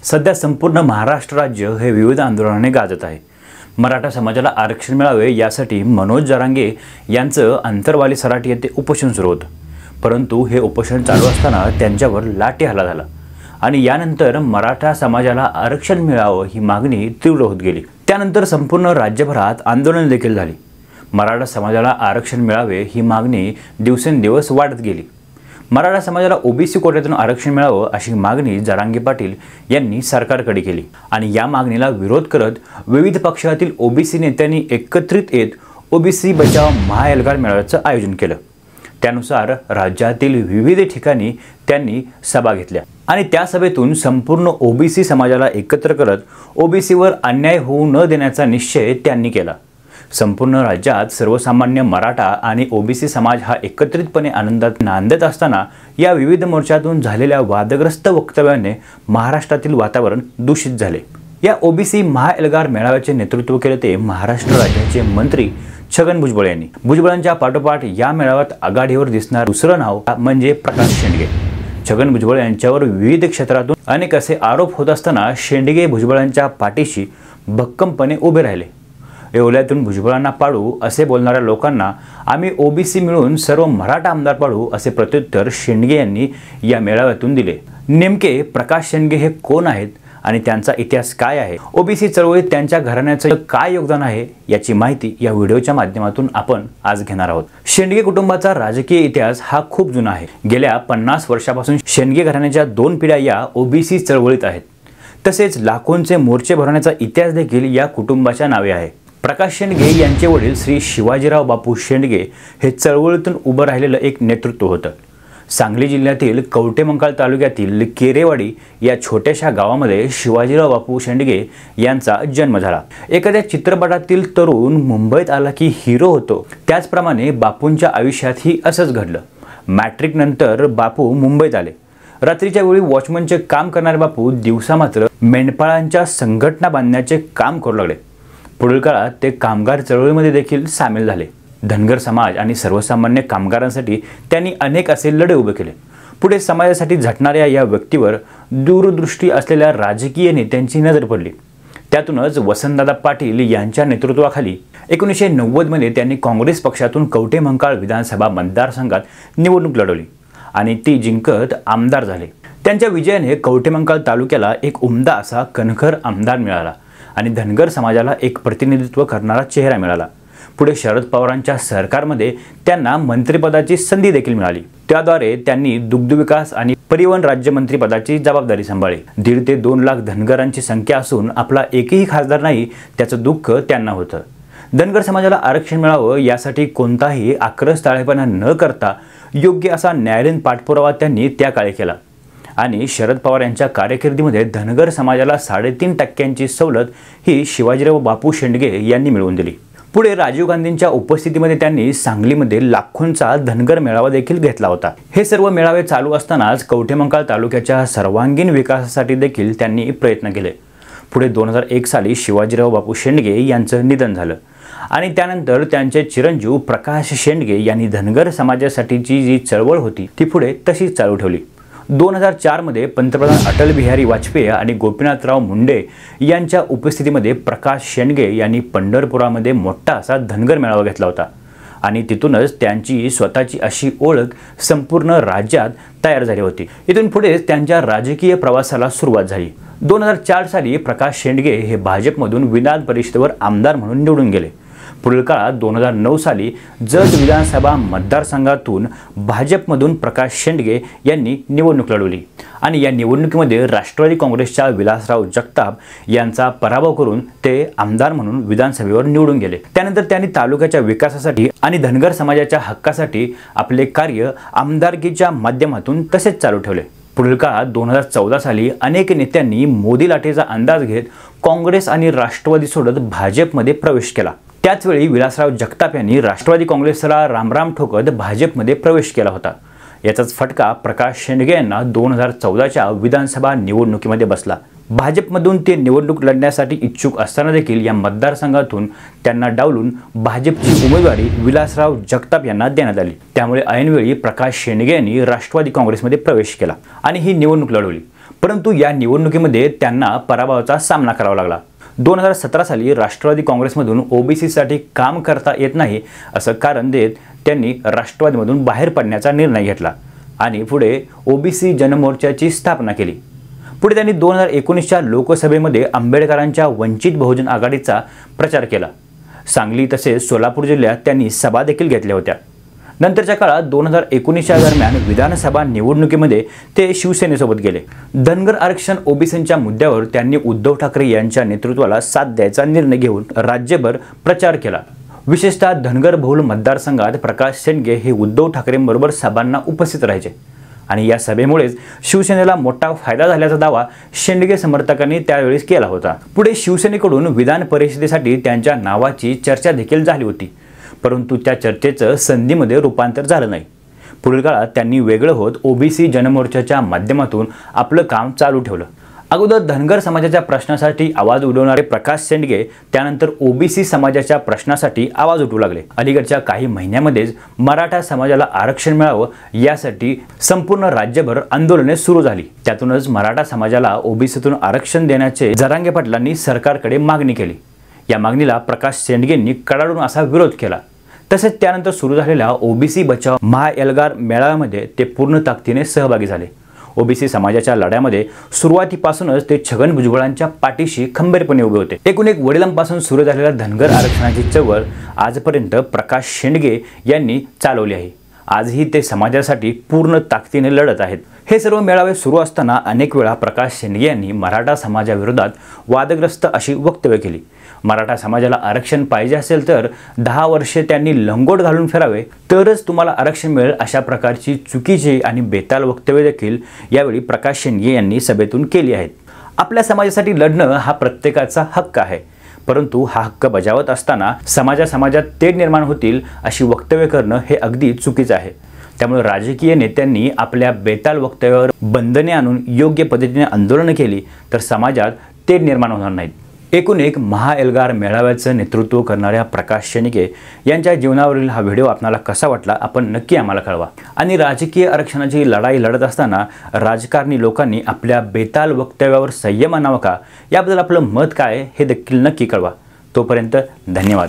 सध्या संपूर्ण महाराष्ट्र राज्य हे विविध आंदोलनाने गाजत आहे। मराठा समाजाला आरक्षण मिळावे यासाठी मनोज जरांगे यांचं अंतरवाली सराटी येथे उपोषण सुरू होतं, परंतु हे उपोषण चालू असताना त्यांच्यावर लाठीहल्ला झाला आणि यानंतर मराठा समाजाला आरक्षण मिळावं ही मागणी तीव्र होत गेली। त्यानंतर संपूर्ण राज्यभरात आंदोलन देखील झाली। मराठा समाजाला आरक्षण मिळावे ही मागणी दिवसेंदिवस वाढत गेली। मराठा समाजाला ओबीसी कोट्यातून आरक्षण मिळावं अशी मागणी जरांगे पाटील यांनी सरकारकडे केली आणि या मागणीला विरोध करत विविध पक्षातील ओबीसी नेत्यांनी एकत्रित येत ओबीसी बचाव महाएल्गार मेळाव्याचं आयोजन केलं। त्यानुसार राज्यातील विविध ठिकाणी त्यांनी सभा घेतल्या आणि त्या सभेतून संपूर्ण ओबीसी समाजाला एकत्र करत ओबीसीवर अन्याय होऊ न देण्याचा निश्चय त्यांनी केला। संपूर्ण राज्यात सर्वसामान्य मराठा आणि ओबीसी समाज हा एकत्रितपणे आनंदात नांदत असताना या विविध मोर्चातून झालेल्या वादग्रस्त वक्तव्याने महाराष्ट्रातील वातावरण दूषित झाले। या ओबीसी महाएल्गार मेळाव्याचे नेतृत्व केले ते महाराष्ट्र राज्याचे मंत्री छगन भुजबळ यांनी। भुजबळांच्या पाठोपाठ या मेळाव्यात आघाडीवर दिसणार दुसरं नाव म्हणजे प्रकाश शेंडगे। छगन भुजबळ यांच्यावर विविध क्षेत्रातून अनेक असे आरोप होत असताना शेंडगे भुजबळांच्या पाठीशी भक्कमपणे उभे राहिले। येवल्यातून भुजबळांना पाडू असे बोलणाऱ्या लोकांना आम्ही ओबीसी मिळून सर्व मराठा आमदार पाडू असे प्रत्युत्तर शेंडगे यांनी या मेळाव्यातून दिले। नेमके प्रकाश शेंडगे हे कोण आहेत आणि त्यांचा इतिहास काय आहे, ओबीसी चळवळीत त्यांच्या घराण्याचं काय योगदान आहे याची माहिती या व्हिडिओच्या माध्यमातून आपण आज घेणार आहोत। शेंडगे कुटुंबाचा राजकीय इतिहास हा खूप जुना आहे। गेल्या 50 वर्षापासून शेंडगे घराण्याच्या 2 पिढ्या या ओबीसी चळवळीत आहेत। तसेच लाखोंचे मोर्चे भरवण्याचा इतिहास देखील या कुटुंबाच्या नावे आहे। प्रकाश शेंडगे यांचे वडील श्री शिवाजीराव बापू शेंडगे हे चळवळीतून उभं राहिलेलं एक नेतृत्व होतं। सांगली जिल्ह्यातील कवठेमंकाळ तालुक्यातील केरेवाडी या छोट्याशा गावामध्ये शिवाजीराव बापू शेंडगे यांचा जन्म झाला। एखाद्या चित्रपटातील तरुण मुंबईत आला की हिरो होतो, त्याचप्रमाणे बापूंच्या आयुष्यातही असंच घडलं। मॅट्रिक नंतर बापू मुंबईत आले। रात्रीच्या वेळी वॉचमनचे काम करणारे बापू दिवसा मात्र मेंढपाळांच्या संघटना बांधण्याचे काम करू लागले। पुढील काळात ते कामगार चळवळीमध्ये देखील सामील झाले। धनगर समाज आणि सर्वसामान्य कामगारांसाठी त्यांनी अनेक असे लढे उभे केले। पुढे समाजासाठी झटणाऱ्या या व्यक्तीवर दूरदृष्टी असलेल्या राजकीय नेत्यांची नजर पडली। त्यातूनच वसंतदादा पाटील यांच्या नेतृत्वाखाली 1990 मध्ये त्यांनी काँग्रेस पक्षातून कवठेमंकाळ विधानसभा मतदारसंघात निवडणूक लढवली आणि ती जिंकत आमदार झाले। त्यांच्या विजयाने कवठेमंकाळ तालुक्याला एक उमदा असा कणखर आमदार मिळाला आणि धनगर समाजाला एक प्रतिनिधित्व करणारा चेहरा मिळाला। पुढे शरद पवारांच्या सरकारमध्ये त्यांना मंत्रिपदाची संधी देखील मिळाली। त्याद्वारे त्यांनी दुग्धविकास आणि परिवहन राज्यमंत्रीपदाची जबाबदारी सांभाळली। 1.5 ते 2 लाख धनगरांची संख्या असून आपला एकही खासदार नाही त्याचं दुःख त्यांना होतं। धनगर समाजाला आरक्षण मिळावं यासाठी कोणताही आक्रस्ताळेपणा न करता योग्य असा न्यायालयीन पाठपुरावा त्यांनी त्या काळी केला आणि शरद पवार यांच्या कारकिर्दीमध्ये धनगर समाजाला 3.5% सवलत ही शिवाजीराव बापू शेंडगे यांनी मिळवून दिली। पुढे राजीव गांधींच्या उपस्थितीमध्ये त्यांनी सांगलीमध्ये लाखोंचा धनगर मेळावा देखील घेतला होता। हे सर्व मेळावे चालू असतानाच कवठेमंकाळ तालुक्याच्या सर्वांगीण विकासासाठी देखील त्यांनी प्रयत्न केले। पुढे 2001 साली शिवाजीराव बापू शेंडगे यांचं निधन झालं आणि त्यानंतर त्यांचे चिरंजीव प्रकाश शेंडगे यांनी धनगर समाजासाठीची जी चळवळ होती ती पुढे तशीच चालू ठेवली। 2004 मध्ये पंतप्रधान अटल बिहारी वाजपेयी आणि गोपीनाथराव मुंडे यांच्या उपस्थितीमध्ये प्रकाश शेंडगे यांनी पंढरपुरामध्ये मोठा असा धनगर मेळावा घेतला होता आणि तिथूनच त्यांची स्वतःची अशी ओळख संपूर्ण राज्यात तयार झाली होती। इथून पुढे त्यांच्या राजकीय प्रवासाला सुरुवात झाली। 2004 साली प्रकाश शेंडगे हे भाजपमधून विधान परिषदेवर आमदार म्हणून निवडून गेले। पुढील काळात 2009 साली जत विधानसभा मतदारसंघातून भाजपमधून प्रकाश शेंडगे यांनी निवडणूक लढवली आणि या निवडणुकीमध्ये राष्ट्रवादी काँग्रेसच्या विलासराव जगताप यांचा पराभव करून ते आमदार म्हणून विधानसभेवर निवडून गेले। त्यानंतर त्यांनी तालुक्याच्या विकासासाठी आणि धनगर समाजाच्या हक्कासाठी आपले कार्य आमदारकीच्या माध्यमातून तसेच चालू ठेवले। पुढील काळात 2014 साली अनेक नेत्यांनी मोदी लाटेचा अंदाज घेत काँग्रेस आणि राष्ट्रवादी सोडत भाजपमध्ये प्रवेश केला। त्याचवेळी विलासराव जगताप यांनी राष्ट्रवादी काँग्रेसला रामराम ठोकत भाजपमध्ये प्रवेश केला होता। याचाच फटका प्रकाश शेंडगे यांना 2014च्या विधानसभा निवडणुकीमध्ये बसला। भाजपमधून ते निवडणूक लढण्यासाठी इच्छुक असताना देखील या मतदारसंघातून त्यांना डावलून भाजपची उमेदवारी विलासराव जगताप यांना देण्यात आली। त्यामुळे ऐनवेळी प्रकाश शेंडगे यांनी राष्ट्रवादी काँग्रेसमध्ये प्रवेश केला आणि ही निवडणूक लढवली। परंतु या निवडणुकीमध्ये त्यांना पराभवाचा सामना करावा लागला. 2017 साली राष्ट्रवादी काँग्रेसमधून ओबीसीसाठी काम करता येत नाही असं कारण देत त्यांनी राष्ट्रवादीमधून बाहेर पडण्याचा निर्णय घेतला आणि पुढे ओबीसी जनमोर्चाची स्थापना केली. पुढे त्यांनी 2019च्या लोकसभेमध्ये आंबेडकरांच्या वंचित बहुजन आघाडीचा प्रचार केला. सांगली तसेच सोलापूर जिल्ह्यात त्यांनी सभा देखील घेतल्या होत्या. नंतरच्या काळात 2019च्या दरम्यान विधानसभा निवडणुकीमध्ये ते शिवसेनेसोबत गेले. धनगर आरक्षण ओबीसींच्या मुद्द्यावर त्यांनी उद्धव ठाकरे यांच्या नेतृत्वाला साथ द्यायचा निर्णय घेऊन राज्यभर प्रचार केला. विशेषतः धनगर बहुल मतदारसंघात प्रकाश शेंडगे हे उद्धव ठाकरेंबरोबर सभांना उपस्थित राहायचे आणि या सभेमुळेच शिवसेनेला मोठा फायदा झाल्याचा दावा शेंडगे समर्थकांनी त्यावेळेस केला होता. पुढे शिवसेनेकडून विधान परिषदेसाठी त्यांच्या नावाची चर्चा देखील झाली होती, परंतु त्या चर्चेचं संधीमध्ये रूपांतर झालं नाही. पुढील काळात त्यांनी वेगळं होत ओबीसी जनमोर्चाच्या माध्यमातून आपलं काम चालू ठेवलं. अगोदर धनगर समाजाच्या प्रश्नासाठी आवाज उठवणारे प्रकाश शेंडगे त्यानंतर ओबीसी समाजाच्या प्रश्नासाठी आवाज उठवू लागले. अलीकडच्या काही महिन्यांमध्येच मराठा समाजाला आरक्षण मिळावं यासाठी संपूर्ण राज्यभर आंदोलने सुरू झाली. त्यातूनच मराठा समाजाला ओबीसीतून आरक्षण देण्याचे जरांगे पाटलांनी सरकारकडे मागणी केली. या मागणीला प्रकाश शेंडगेंनी कडाडून असा विरोध केला. तसेच त्यानंतर सुरू झालेल्या ओबीसी बचाव महाएल्गार मेळाव्यामध्ये ते पूर्ण ताकदीने सहभागी झाले. ओबीसी समाजाच्या लढ्यामध्ये सुरुवातीपासूनच ते छगन भुजबळांच्या पाठीशी खंबीरपणे उभे होते. एकूण एक वडिलांपासून सुरू झालेल्या धनगर आरक्षणाची चळवळ आजपर्यंत प्रकाश शेंडगे यांनी चालवली आहे. आजही ते समाजासाठी पूर्ण ताकदीने लढत आहेत. हे सर्व मेळावे सुरू असताना अनेक वेळा प्रकाश शेंडगे यांनी मराठा समाजाविरोधात वादग्रस्त अशी वक्तव्य केली. मराठा समाजाला आरक्षण पाहिजे असेल तर 10 वर्षे त्यांनी लंगोट घालून फिरावे तरच तुम्हाला आरक्षण मिळेल अशा प्रकारची चुकीची आणि बेताल वक्तव्य देखील यावेळी प्रकाश शेंडगे यांनी सभेतून केली आहेत. आपल्या समाजासाठी लढणं हा प्रत्येकाचा हक्क आहे, परंतु हा हक्क बजावत असताना समाजात तेढ निर्माण होतील अशी वक्तव्य करणं हे अगदी चुकीचं आहे. त्यामुळे राजकीय नेत्यांनी आपल्या बेताल वक्तव्यावर बंधने आणून योग्य पद्धतीने आंदोलनं केली तर समाजात तेढ निर्माण होणार नाहीत. एकूण एक महाएल्गार मेळाव्याचं नेतृत्व करणाऱ्या प्रकाश शेंडगे यांच्या जीवनावरील हा व्हिडिओ आपल्याला कसा वाटला आपण नक्की आम्हाला कळवा. आणि राजकीय आरक्षणाची लढाई लढत असताना राजकारणी लोकांनी आपल्या बेताल वक्तव्यावर संयम आणावा का याबद्दल आपलं मत काय हे देखील नक्की कळवा. तोपर्यंत धन्यवाद.